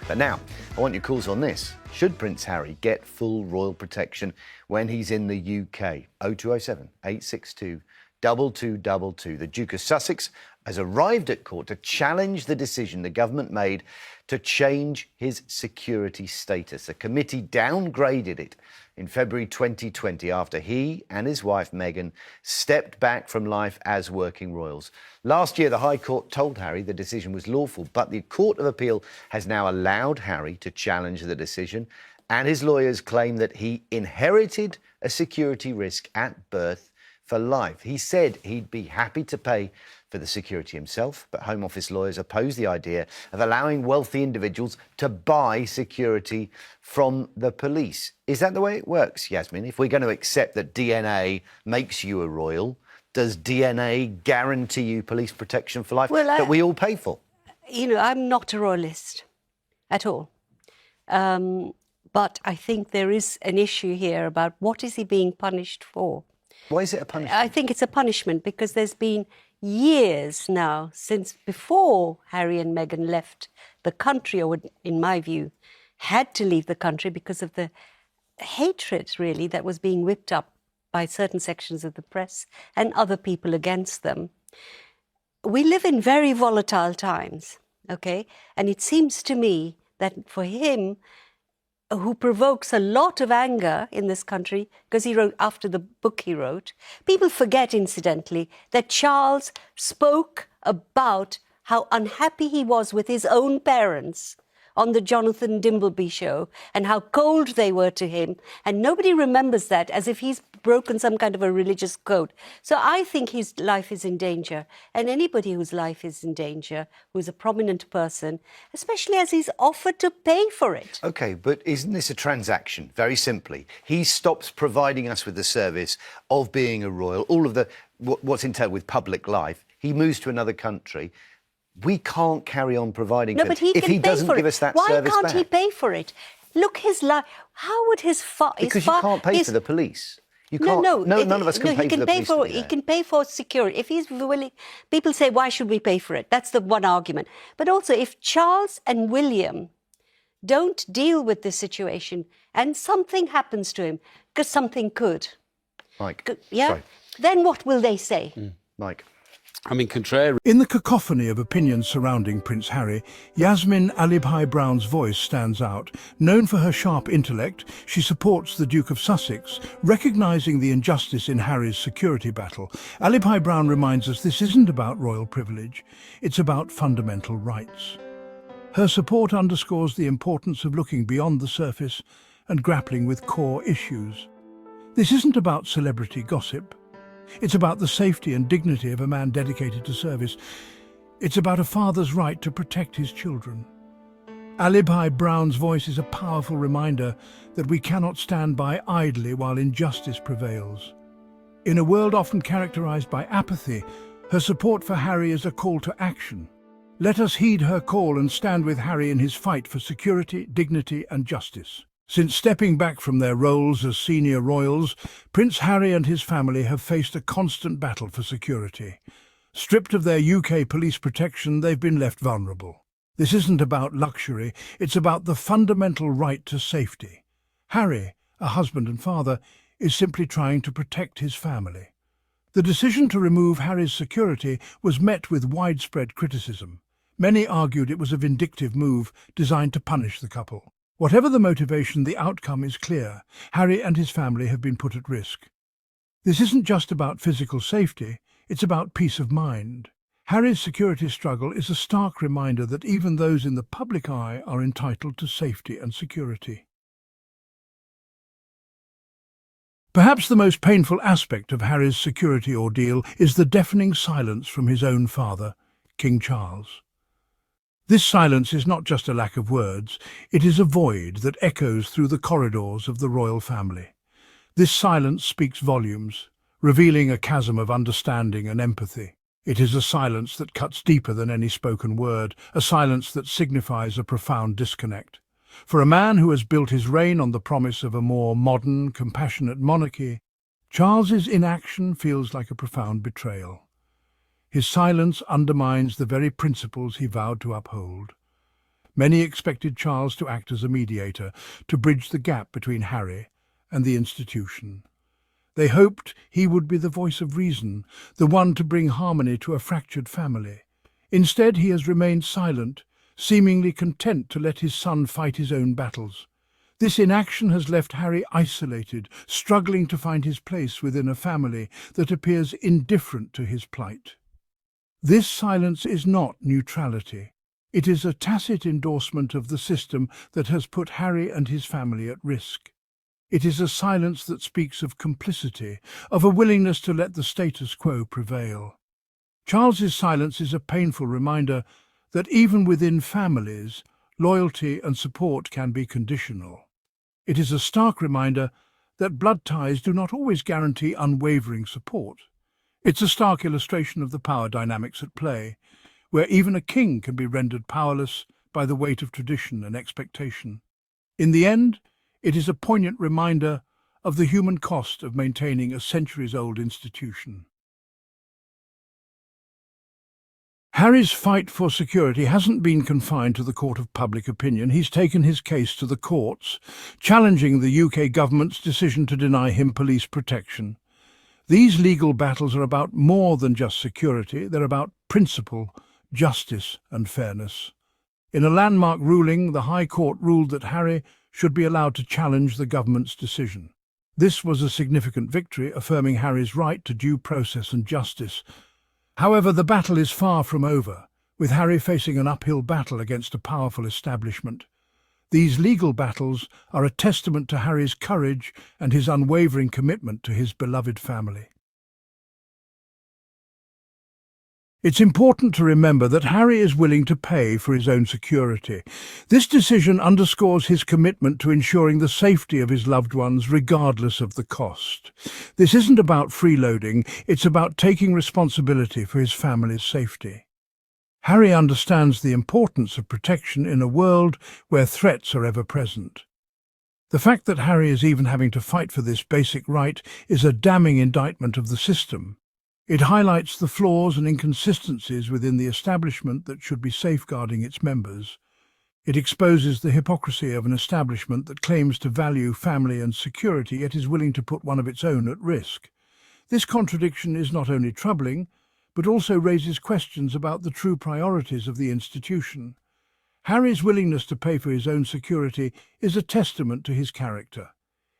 But now, I want your calls on this. Should Prince Harry get full royal protection when he's in the UK? 0207 862 2222. The Duke of Sussex has arrived at court to challenge the decision the government made to change his security status. The committee downgraded it in February 2020 after he and his wife Meghan stepped back from life as working royals. Last year, the High Court told Harry the decision was lawful, but the Court of Appeal has now allowed Harry to challenge the decision, and his lawyers claim that he inherited a security risk at birth for life. He said he'd be happy to pay for the security himself, but Home Office lawyers oppose the idea of allowing wealthy individuals to buy security from the police. Is that the way it works, Yasmin? If we're going to accept that DNA makes you a royal, does DNA guarantee you police protection for life that we all pay for? You know, I'm not a royalist at all. But I think there is an issue here about what is he being punished for? Why is it a punishment? I think it's a punishment because there's been years now since before Harry and Meghan left the country, or in my view, had to leave the country because of the hatred, really, that was being whipped up by certain sections of the press and other people against them. We live in very volatile times, okay? And it seems to me that for him, who provokes a lot of anger in this country, because he wrote, after the book he wrote, people forget, incidentally, that Charles spoke about how unhappy he was with his own parents on the Jonathan Dimbleby show and how cold they were to him. And nobody remembers that, as if he's broken some kind of a religious code. So I think his life is in danger. And anybody whose life is in danger, who's a prominent person, especially as he's offered to pay for it. OK, but isn't this a transaction? Very simply, he stops providing us with the service of being a royal, all of the what's entailed with public life. He moves to another country. We can't carry on providing no, but he if can he pay doesn't for give it. us that Why service can't back. he pay for it? Look, his life. How would his father? Because you can't pay for the police. You can't. No, none of us can pay for the police. He can pay for security if he's willing. People say, "Why should we pay for it?" That's the one argument. But also, if Charles and William don't deal with this situation and something happens to him, because something could, Mike, yeah, then what will they say? Mike. I mean, contrary. In the cacophony of opinions surrounding Prince Harry, Yasmin Alibhai-Brown's voice stands out. Known for her sharp intellect, she supports the Duke of Sussex, recognising the injustice in Harry's security battle. Alibhai-Brown reminds us this isn't about royal privilege, it's about fundamental rights. Her support underscores the importance of looking beyond the surface and grappling with core issues. This isn't about celebrity gossip. It's about the safety and dignity of a man dedicated to service. It's about a father's right to protect his children. Alibhai-Brown's voice is a powerful reminder that we cannot stand by idly while injustice prevails. In a world often characterized by apathy, her support for Harry is a call to action. Let us heed her call and stand with Harry in his fight for security, dignity and justice. Since stepping back from their roles as senior royals, Prince Harry and his family have faced a constant battle for security. Stripped of their UK police protection, they've been left vulnerable. This isn't about luxury, it's about the fundamental right to safety. Harry, a husband and father, is simply trying to protect his family. The decision to remove Harry's security was met with widespread criticism. Many argued it was a vindictive move designed to punish the couple. Whatever the motivation, the outcome is clear. Harry and his family have been put at risk. This isn't just about physical safety, it's about peace of mind. Harry's security struggle is a stark reminder that even those in the public eye are entitled to safety and security. Perhaps the most painful aspect of Harry's security ordeal is the deafening silence from his own father, King Charles. This silence is not just a lack of words, it is a void that echoes through the corridors of the royal family. This silence speaks volumes, revealing a chasm of understanding and empathy. It is a silence that cuts deeper than any spoken word, a silence that signifies a profound disconnect. For a man who has built his reign on the promise of a more modern, compassionate monarchy, Charles's inaction feels like a profound betrayal. His silence undermines the very principles he vowed to uphold. Many expected Charles to act as a mediator, to bridge the gap between Harry and the institution. They hoped he would be the voice of reason, the one to bring harmony to a fractured family. Instead, he has remained silent, seemingly content to let his son fight his own battles. This inaction has left Harry isolated, struggling to find his place within a family that appears indifferent to his plight. This silence is not neutrality. It is a tacit endorsement of the system that has put Harry and his family at risk. It is a silence that speaks of complicity, of a willingness to let the status quo prevail. Charles's silence is a painful reminder that even within families, loyalty and support can be conditional. It is a stark reminder that blood ties do not always guarantee unwavering support. It's a stark illustration of the power dynamics at play, where even a king can be rendered powerless by the weight of tradition and expectation. In the end, it is a poignant reminder of the human cost of maintaining a centuries-old institution. Harry's fight for security hasn't been confined to the court of public opinion. He's taken his case to the courts, challenging the UK government's decision to deny him police protection. These legal battles are about more than just security. They're about principle, justice and fairness. In a landmark ruling, the High Court ruled that Harry should be allowed to challenge the government's decision. This was a significant victory, affirming Harry's right to due process and justice. However, the battle is far from over, with Harry facing an uphill battle against a powerful establishment. These legal battles are a testament to Harry's courage and his unwavering commitment to his beloved family. It's important to remember that Harry is willing to pay for his own security. This decision underscores his commitment to ensuring the safety of his loved ones regardless of the cost. This isn't about freeloading, it's about taking responsibility for his family's safety. Harry understands the importance of protection in a world where threats are ever present. The fact that Harry is even having to fight for this basic right is a damning indictment of the system. It highlights the flaws and inconsistencies within the establishment that should be safeguarding its members. It exposes the hypocrisy of an establishment that claims to value family and security, yet is willing to put one of its own at risk. This contradiction is not only troubling, but also raises questions about the true priorities of the institution. Harry's willingness to pay for his own security is a testament to his character.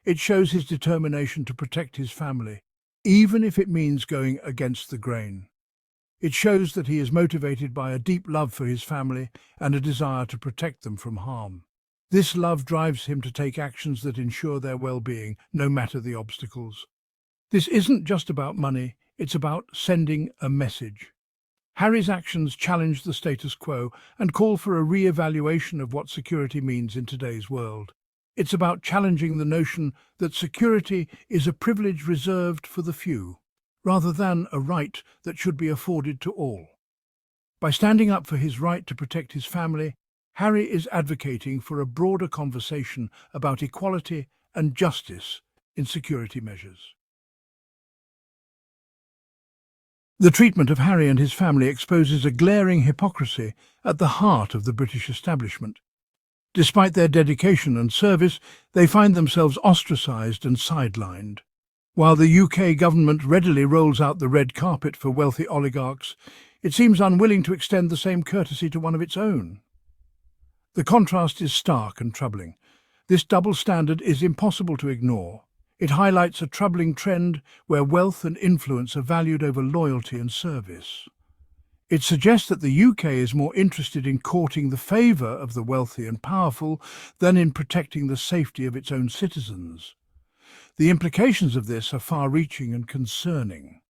It shows his determination to protect his family, even if it means going against the grain. It shows that he is motivated by a deep love for his family and a desire to protect them from harm. This love drives him to take actions that ensure their well-being, no matter the obstacles. This isn't just about money, it's about sending a message. Harry's actions challenge the status quo and call for a re-evaluation of what security means in today's world. It's about challenging the notion that security is a privilege reserved for the few, rather than a right that should be afforded to all. By standing up for his right to protect his family, Harry is advocating for a broader conversation about equality and justice in security measures. The treatment of Harry and his family exposes a glaring hypocrisy at the heart of the British establishment. Despite their dedication and service, they find themselves ostracised and sidelined. While the UK government readily rolls out the red carpet for wealthy oligarchs, it seems unwilling to extend the same courtesy to one of its own. The contrast is stark and troubling. This double standard is impossible to ignore. It highlights a troubling trend where wealth and influence are valued over loyalty and service. It suggests that the UK is more interested in courting the favour of the wealthy and powerful than in protecting the safety of its own citizens. The implications of this are far-reaching and concerning.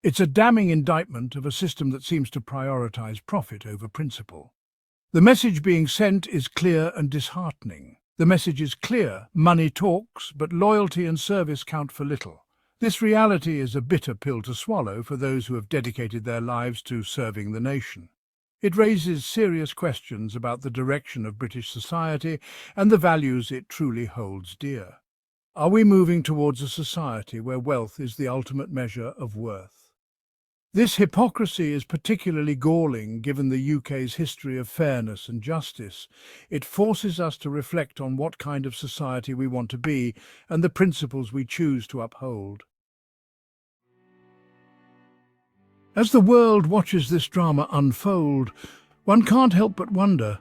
It's a damning indictment of a system that seems to prioritise profit over principle. The message being sent is clear and disheartening. The message is clear: money talks, but loyalty and service count for little. This reality is a bitter pill to swallow for those who have dedicated their lives to serving the nation. It raises serious questions about the direction of British society and the values it truly holds dear. Are we moving towards a society where wealth is the ultimate measure of worth? This hypocrisy is particularly galling given the UK's history of fairness and justice. It forces us to reflect on what kind of society we want to be and the principles we choose to uphold. As the world watches this drama unfold, one can't help but wonder,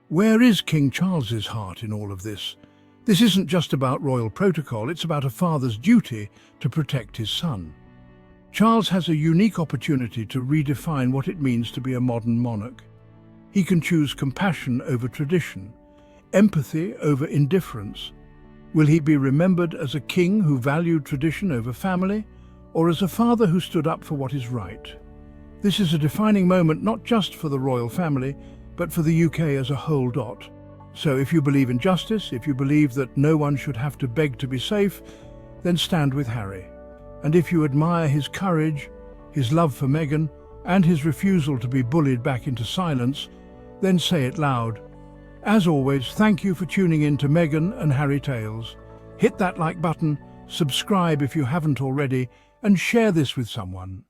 where is King Charles's heart in all of this? This isn't just about royal protocol, it's about a father's duty to protect his son. Charles has a unique opportunity to redefine what it means to be a modern monarch. He can choose compassion over tradition, empathy over indifference. Will he be remembered as a king who valued tradition over family, or as a father who stood up for what is right? This is a defining moment not just for the royal family, but for the UK as a whole. So if you believe in justice, if you believe that no one should have to beg to be safe, then stand with Harry. And if you admire his courage, his love for Meghan, and his refusal to be bullied back into silence, then say it loud. As always, thank you for tuning in to Meghan and Harry Tales. Hit that like button, subscribe if you haven't already, and share this with someone.